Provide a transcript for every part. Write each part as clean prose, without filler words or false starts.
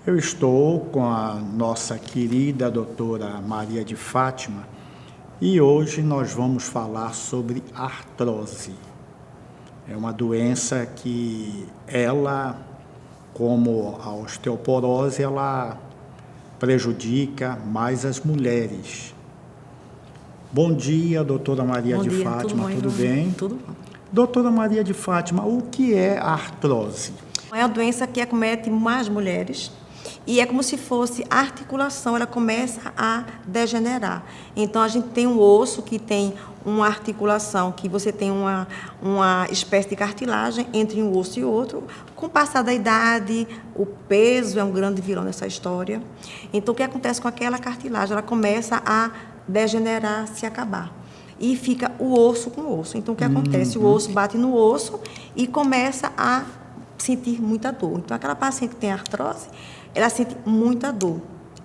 Eu estou com a nossa querida doutora Maria de Fátima e hoje nós vamos falar sobre artrose. É uma doença que ela, como a osteoporose, ela prejudica mais as mulheres. Bom dia, doutora Maria de Fátima, tudo bem? Tudo bom. Doutora Maria de Fátima, o que é a artrose? É uma doença que acomete mais mulheres e é como se fosse a articulação, ela começa a degenerar. Então, a gente tem um osso que tem uma articulação, que você tem uma espécie de cartilagem entre um osso e outro. Com o passar da idade, o peso é um grande vilão nessa história. Então, o que acontece com aquela cartilagem? Ela começa a degenerar, se acabar. E fica o osso com o osso. Então, o que acontece? O osso bate no osso e começa a sentir muita dor. Então, aquela paciente que tem artrose, ela sente muita dor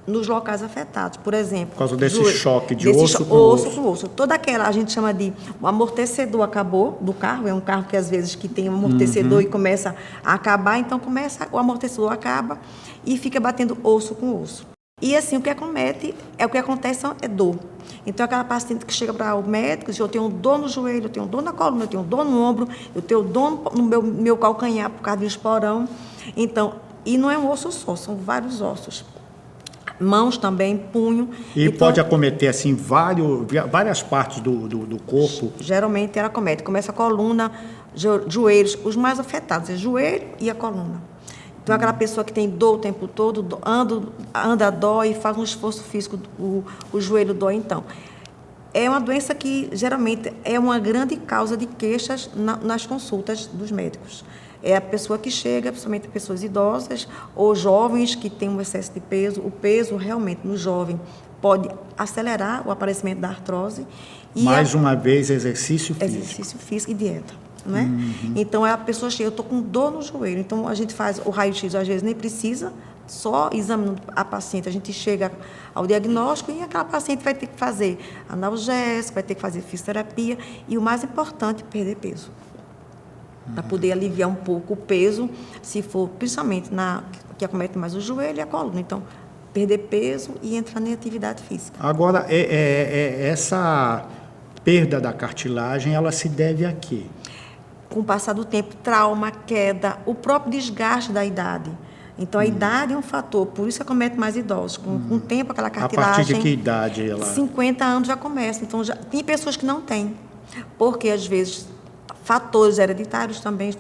nos locais afetados. Por exemplo, por causa desse choque de osso com osso. Toda aquela, a gente chama de o amortecedor acabou do carro, é um carro que às vezes que tem um amortecedor e começa a acabar, então o amortecedor acaba e fica batendo osso com osso. E assim, o que acontece é dor. Então, aquela paciente que chega para o médico diz: eu tenho dor no joelho, eu tenho dor na coluna, eu tenho dor no ombro, eu tenho dor no meu calcanhar por causa do esporão. Então, e não é um osso só, são vários ossos. Mãos também, punho. E então, pode acometer, assim, várias partes do corpo? Geralmente, ela começa a coluna, joelhos, os mais afetados, é joelho e a coluna. Então, aquela pessoa que tem dor o tempo todo, anda, dói, faz um esforço físico, o joelho dói, então. É uma doença que, geralmente, é uma grande causa de queixas nas consultas dos médicos. É a pessoa que chega, principalmente pessoas idosas ou jovens que têm um excesso de peso. O peso, realmente, no jovem, pode acelerar o aparecimento da artrose. Mais uma vez, exercício físico. Exercício físico e dieta. Né? Então, a pessoa chega, eu estou com dor no joelho. Então, a gente faz o raio-x, às vezes nem precisa, só examinando a paciente. A gente chega ao diagnóstico e aquela paciente vai ter que fazer analgésico, vai ter que fazer fisioterapia e o mais importante, perder peso. Para poder aliviar um pouco o peso, se for, principalmente, que acomete mais o joelho e a coluna. Então, perder peso e entrar em atividade física. Agora, essa perda da cartilagem, ela se deve a quê? Com o passar do tempo, trauma, queda, o próprio desgaste da idade. Então, a idade é um fator, por isso que acomete mais idosos. Com o tempo, aquela cartilagem... A partir de que idade ela... 50 anos já começa. Então, tem pessoas que não têm, porque, às vezes, fatores hereditários também,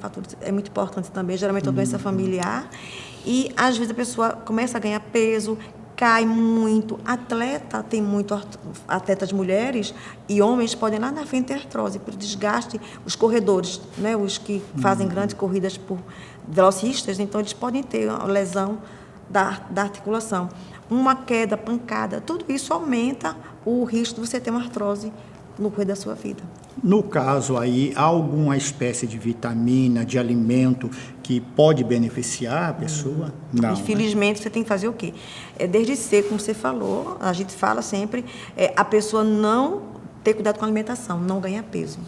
é muito importante também, geralmente é uma doença familiar, e, às vezes, a pessoa começa a ganhar peso, cai muito. Tem muito atletas mulheres e homens podem lá na frente ter artrose, por desgaste, os corredores, né, os que fazem grandes corridas por velocistas, então eles podem ter uma lesão da articulação. Uma queda, pancada, tudo isso aumenta o risco de você ter uma artrose no correr da sua vida. No caso aí, há alguma espécie de vitamina, de alimento que pode beneficiar a pessoa? Não. Infelizmente, você tem que fazer o quê? Desde cedo, como você falou, a gente fala sempre, a pessoa não ter cuidado com a alimentação, não ganhar peso.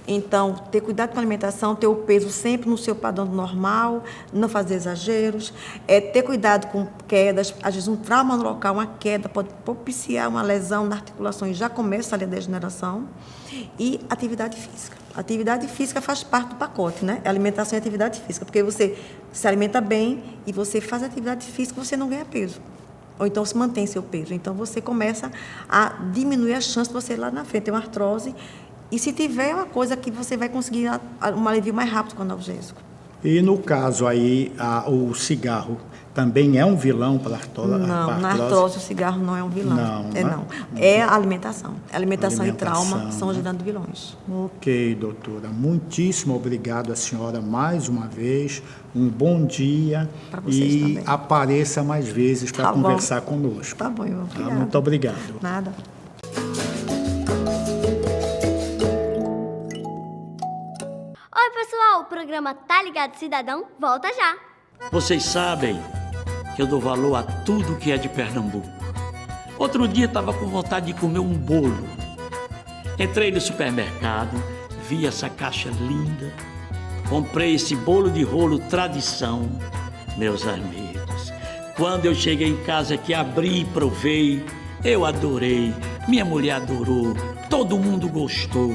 Então, ter cuidado com a alimentação, ter o peso sempre no seu padrão normal, não fazer exageros, ter cuidado com quedas, às vezes um trauma no local, uma queda pode propiciar uma lesão na articulação e já começa ali a degeneração. E atividade física. Atividade física faz parte do pacote, né? Alimentação e atividade física, porque você se alimenta bem e você faz atividade física, você não ganha peso. Ou então se mantém seu peso. Então, você começa a diminuir a chance de você lá na frente ter uma artrose. E se tiver uma coisa que você vai conseguir um alívio mais rápido com o analgésico. E no caso aí, o cigarro também é um vilão para a artrose? Não, na artrose o cigarro não é um vilão. Não. É a alimentação. Alimentação e trauma são os grandes vilões. Ok, doutora. Muitíssimo obrigado a senhora mais uma vez. Um bom dia. Para vocês e também. Apareça mais vezes para conversar conosco. Tá bom, obrigada. Muito obrigado. Nada. Oi, pessoal, o programa Tá Ligado Cidadão volta já. Vocês sabem que eu dou valor a tudo que é de Pernambuco. Outro dia estava com vontade de comer um bolo. Entrei no supermercado, vi essa caixa linda, comprei esse bolo de rolo tradição. Meus amigos, Quando eu cheguei em casa que abri e provei, eu adorei, minha mulher adorou, todo mundo gostou.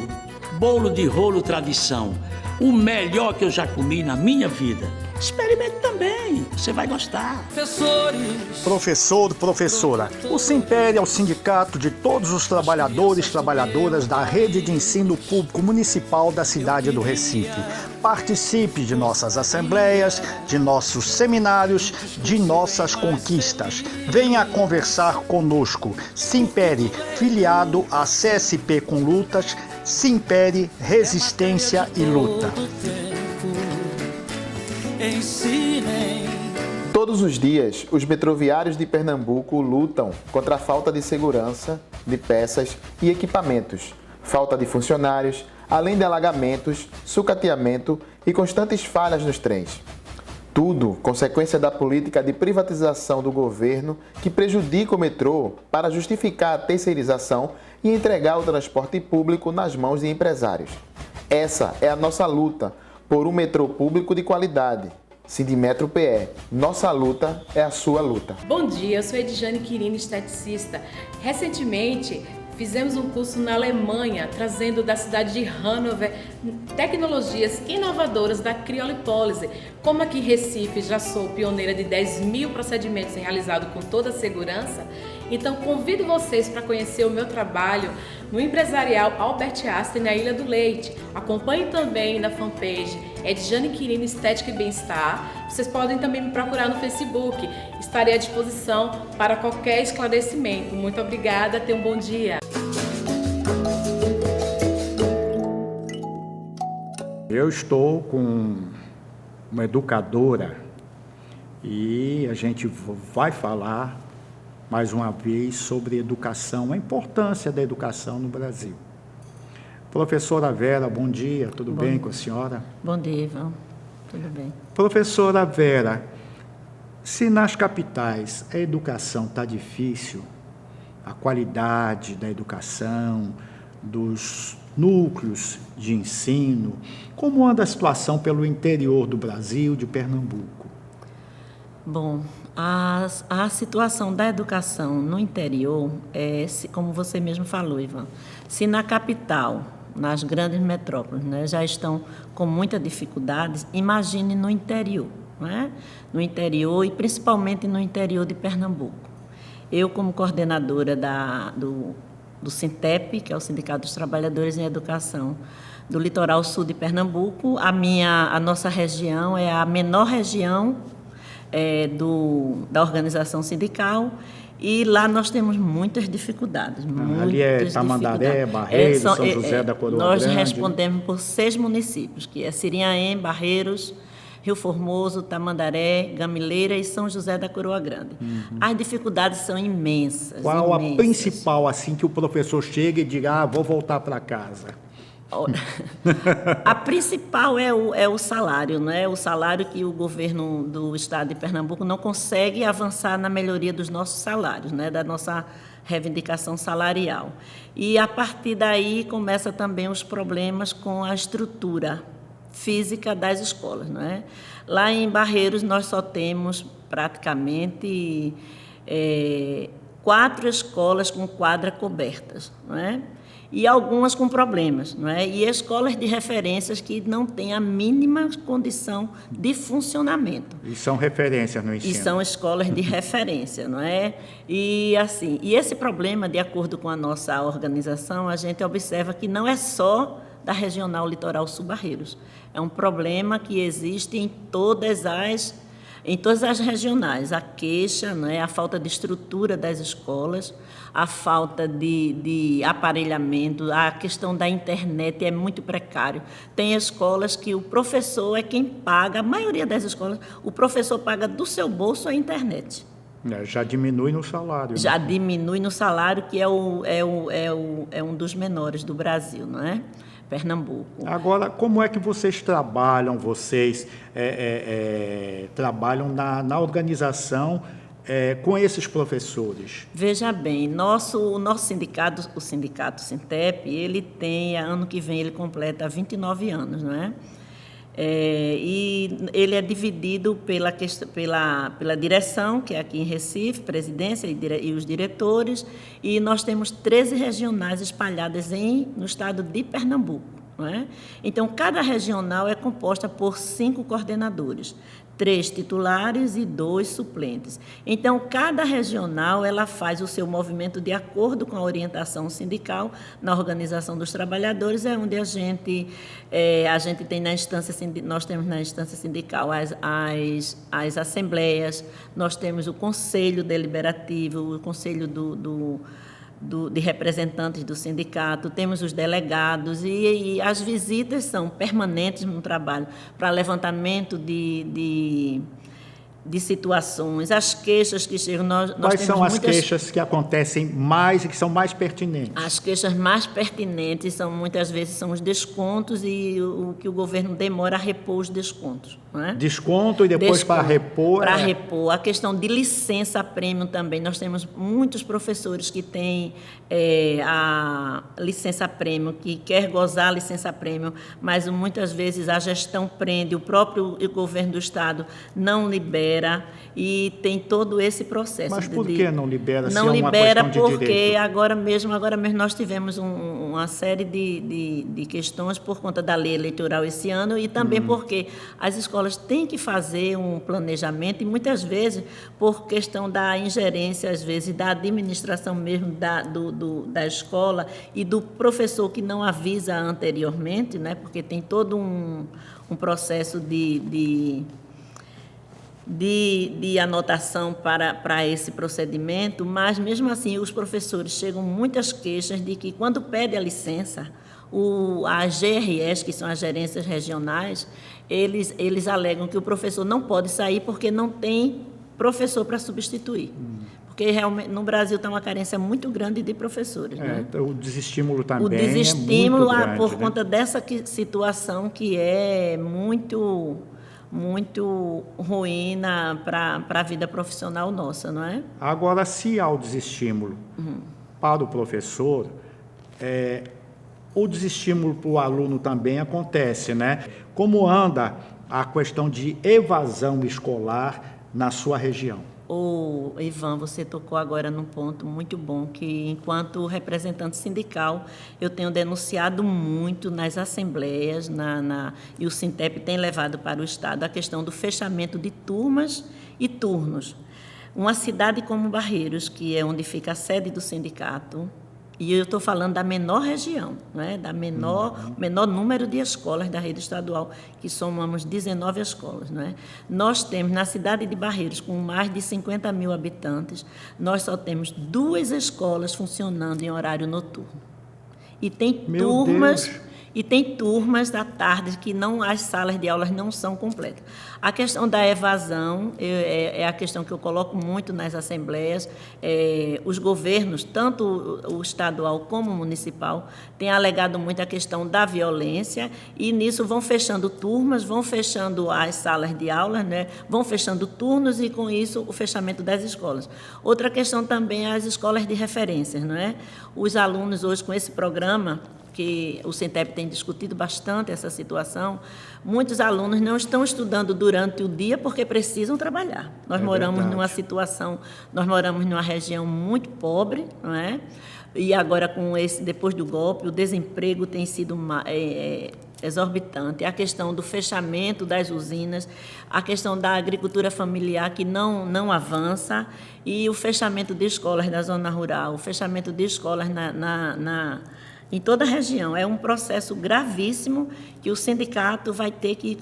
Bolo de rolo tradição, o melhor que eu já comi na minha vida. Experimente também, você vai gostar. Professor, professora, o Simpere é o sindicato de todos os trabalhadores e trabalhadoras da rede de ensino público municipal da cidade do Recife. Participe de nossas assembleias, de nossos seminários, de nossas conquistas. Venha conversar conosco. Simpere, filiado à CSP com lutas, Simpere, resistência e luta. Todos os dias, os metroviários de Pernambuco lutam contra a falta de segurança, de peças e equipamentos, falta de funcionários, além de alagamentos, sucateamento e constantes falhas nos trens. Tudo consequência da política de privatização do governo que prejudica o metrô para justificar a terceirização e entregar o transporte público nas mãos de empresários. Essa é a nossa luta por um metrô público de qualidade. Sindimetro PE, nossa luta é a sua luta. Bom dia, eu sou Edjane Quirino, esteticista. Recentemente, fizemos um curso na Alemanha, trazendo da cidade de Hannover tecnologias inovadoras da criolipólise. Como aqui em Recife já sou pioneira de 10.000 procedimentos realizados com toda a segurança, então convido vocês para conhecer o meu trabalho no empresarial Albert Einstein, na Ilha do Leite. Acompanhe também na fanpage Edjane Quirino Estética e Bem-Estar. Vocês podem também me procurar no Facebook. Estarei à disposição para qualquer esclarecimento. Muito obrigada, tenha um bom dia. Eu estou com uma educadora e a gente vai falar mais uma vez sobre educação, a importância da educação no Brasil. Professora Vera, bom dia, tudo bem com a senhora? Bom dia, Ivan, tudo bem. Professora Vera, se nas capitais a educação está difícil, a qualidade da educação, dos núcleos de ensino, como anda a situação pelo interior do Brasil, de Pernambuco? Bom, a situação da educação no interior é, como você mesmo falou, Ivan, se na capital, nas grandes metrópoles, né, já estão com muitas dificuldades, imagine no interior, né? No interior e principalmente no interior de Pernambuco. Eu, como coordenadora do Sintep, que é o Sindicato dos Trabalhadores em Educação do Litoral Sul de Pernambuco, a nossa região é a menor região da organização sindical, e lá nós temos muitas dificuldades. Ali é Tamandaré, Barreiros, São José da Coroa Grande. Nós respondemos por 6 municípios, que é Sirinhaém, Barreiros, Rio Formoso, Tamandaré, Gamileira e São José da Coroa Grande. As dificuldades são imensas. Qual a principal, assim, que o professor chega e diga, vou voltar para casa? A principal é o salário, não é? O salário que o governo do estado de Pernambuco não consegue avançar na melhoria dos nossos salários, né? Da nossa reivindicação salarial. E a partir daí começa também os problemas com a estrutura física das escolas, não é? Lá em Barreiros nós só temos praticamente 4 escolas com quadra cobertas, não é? E algumas com problemas, não é? E escolas de referências que não têm a mínima condição de funcionamento. E são referências no ensino. E são escolas de referência, não é? E assim, e esse problema, de acordo com a nossa organização, a gente observa que não é só da Regional Litoral Sul Barreiros. É um problema que existe em todas as regionais. A queixa, né, a falta de estrutura das escolas, a falta de aparelhamento, a questão da internet é muito precário. Tem escolas que o professor é quem paga, a maioria das escolas, o professor paga do seu bolso a internet. Já diminui no salário. Já né? diminui no salário, que é um dos menores do Brasil, não é? Pernambuco. Agora, como é que vocês trabalham? Trabalham na organização com esses professores? Veja bem, o nosso sindicato, o Sindicato Sintep, ele tem, ano que vem, ele completa 29 anos, não é? E ele é dividido pela direção, que é aqui em Recife, presidência e os diretores, e nós temos 13 regionais espalhadas no estado de Pernambuco. Não é? Então, cada regional é composta por 5 coordenadores, 3 titulares e 2 suplentes. Então, cada regional ela faz o seu movimento de acordo com a orientação sindical na organização dos trabalhadores, é onde a gente tem nós temos na instância sindical as assembleias, nós temos o conselho deliberativo, o conselho de representantes do sindicato, temos os delegados e as visitas são permanentes no trabalho para levantamento de situações, as queixas que chegam. Quais são as queixas que acontecem mais e que são mais pertinentes? As queixas mais pertinentes muitas vezes são os descontos e o que o governo demora a repor os descontos. Não é? Desconto e depois para repor. Para repor. A questão de licença-prêmio também. Nós temos muitos professores que têm a licença-prêmio, que quer gozar a licença-prêmio, mas muitas vezes a gestão prende, o próprio governo do Estado não libera e tem todo esse processo. Mas por que não libera? Não libera porque agora mesmo nós tivemos uma série de questões por conta da lei eleitoral esse ano e também porque as escolas têm que fazer um planejamento e muitas vezes por questão da ingerência, às vezes, da administração mesmo da escola e do professor que não avisa anteriormente, né, porque tem todo um processo de anotação para esse procedimento, mas, mesmo assim, os professores chegam muitas queixas de que, quando pede a licença, as GRS, que são as gerências regionais, eles alegam que o professor não pode sair porque não tem professor para substituir. Porque realmente no Brasil está uma carência muito grande de professores. Né? O desestímulo também o desestímulo é muito grande, por conta dessa situação que é muito ruim para a vida profissional nossa, não é? Agora, se há o desestímulo para o professor, o desestímulo para o aluno também acontece, né? Como anda a questão de evasão escolar na sua região? Ivan, você tocou agora num ponto muito bom, que enquanto representante sindical, eu tenho denunciado muito nas assembleias, e o Sintep tem levado para o Estado a questão do fechamento de turmas e turnos. Uma cidade como Barreiros, que é onde fica a sede do sindicato, e eu estou falando da menor região, né? Menor número de escolas da rede estadual, que somamos 19 escolas. Né? Nós temos, na cidade de Barreiros, com mais de 50 mil habitantes, nós só temos 2 escolas funcionando em horário noturno. E tem turmas da tarde que as salas de aulas não são completas. A questão da evasão é a questão que eu coloco muito nas assembleias. Os governos, tanto o estadual como o municipal, têm alegado muito a questão da violência e nisso vão fechando turmas, vão fechando as salas de aulas, né? Vão fechando turnos e, com isso, o fechamento das escolas. Outra questão também é as escolas de referências, não é? Os alunos hoje, com esse programa, que o Sintep tem discutido bastante essa situação, muitos alunos não estão estudando durante o dia porque precisam trabalhar. Nós moramos numa região muito pobre, não é? E agora, depois do golpe, o desemprego tem sido exorbitante. A questão do fechamento das usinas, a questão da agricultura familiar que não avança e o fechamento de escolas da zona rural, o fechamento de escolas em toda a região. É um processo gravíssimo que o sindicato vai ter que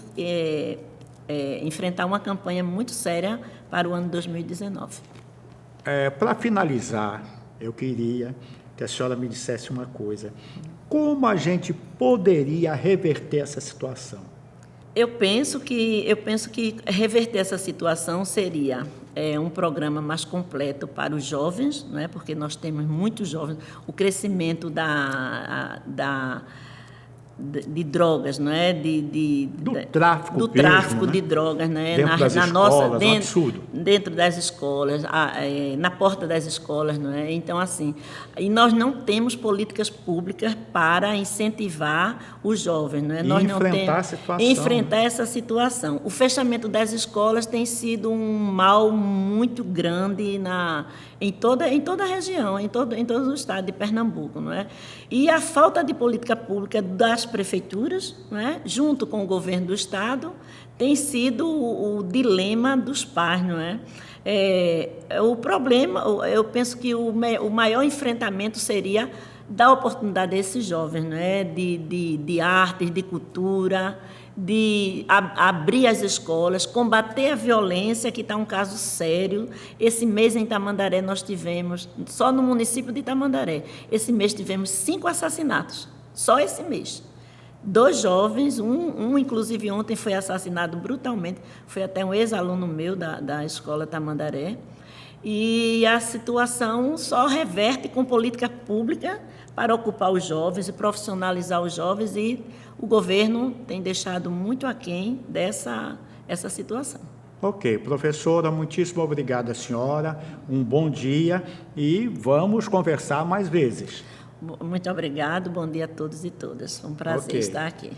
enfrentar uma campanha muito séria para o ano 2019. Para finalizar, eu queria que a senhora me dissesse uma coisa. Como a gente poderia reverter essa situação? Eu penso que reverter essa situação seria um programa mais completo para os jovens, não é? Porque nós temos muitos jovens. O crescimento de drogas, não é? Do tráfico do mesmo, tráfico né? de drogas, né? Dentro das escolas, um absurdo. Dentro das escolas, na porta das escolas, não é? Então, assim, e nós não temos políticas públicas para incentivar os jovens, não é? E Nós não enfrentar temos a situação, enfrentar né? essa situação. O fechamento das escolas tem sido um mal muito grande em toda a região, em todo o estado de Pernambuco, não é? E a falta de política pública das prefeituras, não é? Junto com o governo do estado, tem sido o dilema dos pais, não é? O problema, eu penso que o maior enfrentamento seria dar oportunidade a esses jovens, não é? De artes, de cultura, de abrir as escolas, combater a violência, que está um caso sério. Esse mês em Tamandaré nós tivemos, só no município de Tamandaré, esse mês tivemos 5 assassinatos, só esse mês. 2 jovens, um inclusive ontem foi assassinado brutalmente, foi até um ex-aluno meu da escola Tamandaré. E a situação só reverte com política pública para ocupar os jovens e profissionalizar os jovens, e o governo tem deixado muito aquém essa situação. Ok, professora, muitíssimo obrigada, senhora. Um bom dia e vamos conversar mais vezes. Muito obrigado, bom dia a todos e todas. Foi um prazer estar aqui.